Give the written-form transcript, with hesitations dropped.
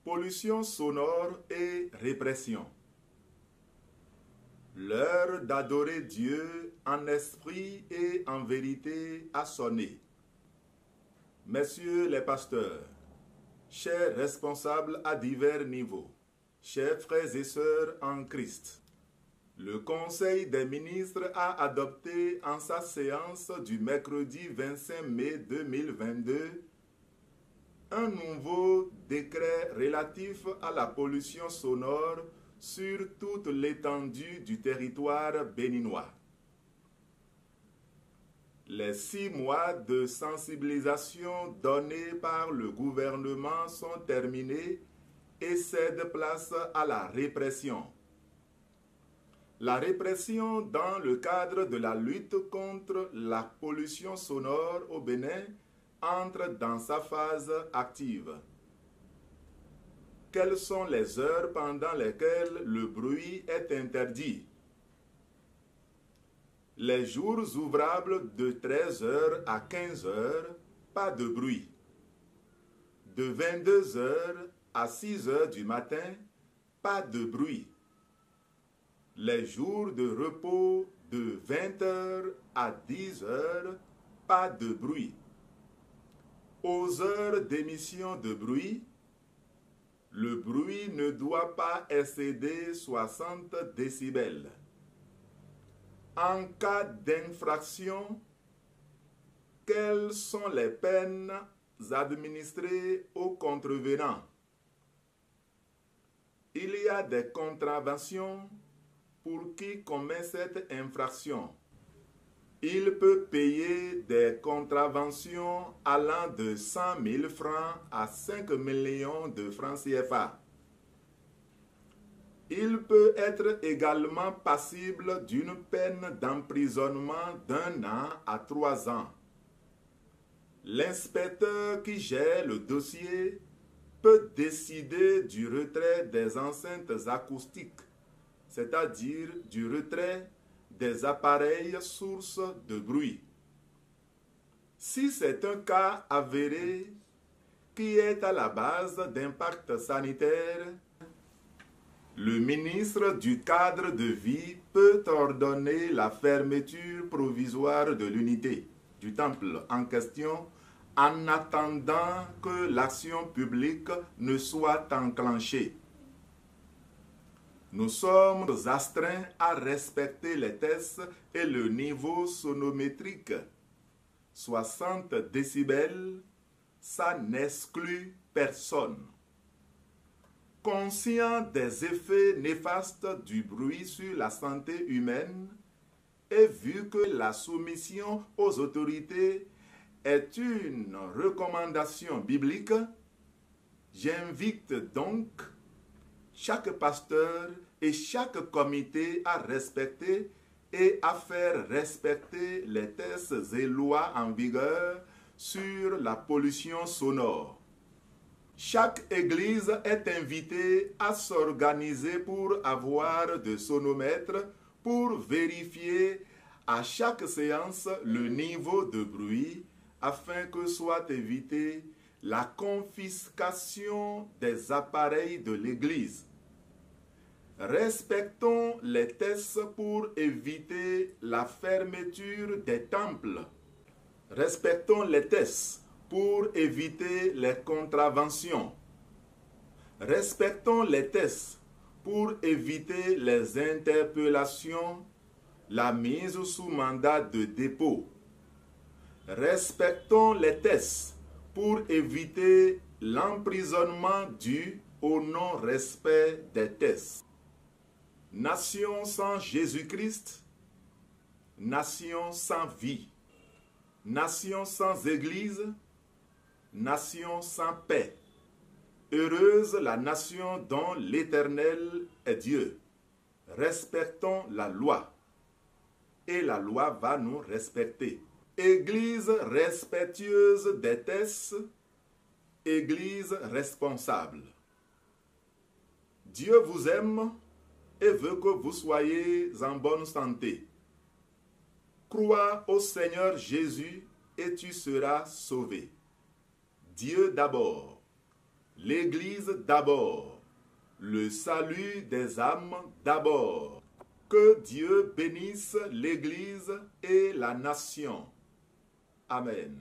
Pollution sonore et répression. L'heure d'adorer Dieu en esprit et en vérité a sonné. Messieurs les pasteurs, chers responsables à divers niveaux, chers frères et sœurs en Christ, le Conseil des ministres a adopté en sa séance du mercredi 25 mai 2022 un nouveau décret relatif à la pollution sonore sur toute l'étendue du territoire béninois. Les 6 mois de sensibilisation donnés par le gouvernement sont terminés et cèdent place à la répression. La répression dans le cadre de la lutte contre la pollution sonore au Bénin entre dans sa phase active. Quelles sont les heures pendant lesquelles le bruit est interdit? Les jours ouvrables de 13h à 15h, pas de bruit. De 22h à 6h du matin, pas de bruit. Les jours de repos de 20h à 10h, pas de bruit. Aux heures d'émission de bruit, le bruit ne doit pas excéder 60 décibels. En cas d'infraction, quelles sont les peines administrées aux contrevenants? Il y a des contraventions pour qui commet cette infraction. Il peut payer des contraventions allant de 100 000 francs à 5 millions de francs CFA. Il peut être également passible d'une peine d'emprisonnement d'1 an à 3 ans. L'inspecteur qui gère le dossier peut décider du retrait des enceintes acoustiques, c'est-à-dire du retrait des appareils sources de bruit. Si c'est un cas avéré qui est à la base d'impact sanitaire, le ministre du cadre de vie peut ordonner la fermeture provisoire de l'unité du temple en question en attendant que l'action publique ne soit enclenchée. Nous sommes astreints à respecter les tests et le niveau sonométrique. 60 décibels, ça n'exclut personne. Conscient des effets néfastes du bruit sur la santé humaine, et vu que la soumission aux autorités est une recommandation biblique, j'invite donc chaque pasteur et chaque comité à respecter et à faire respecter les tests et lois en vigueur sur la pollution sonore. Chaque église est invitée à s'organiser pour avoir de sonomètres pour vérifier à chaque séance le niveau de bruit afin que soit évitée la confiscation des appareils de l'église. Respectons les tests pour éviter la fermeture des temples. Respectons les tests pour éviter les contraventions. Respectons les tests pour éviter les interpellations, la mise sous mandat de dépôt. Respectons les tests pour éviter l'emprisonnement dû au non-respect des tests. Nation sans Jésus-Christ, nation sans vie. Nation sans Église, nation sans paix. Heureuse la nation dont l'Éternel est Dieu. Respectons la loi, et la loi va nous respecter. Église respectueuse des tests, Église responsable. Dieu vous aime et veut que vous soyez en bonne santé. Crois au Seigneur Jésus et tu seras sauvé. Dieu d'abord. l'Église d'abord, le salut des âmes d'abord. Que Dieu bénisse l'Église et la nation. Amen.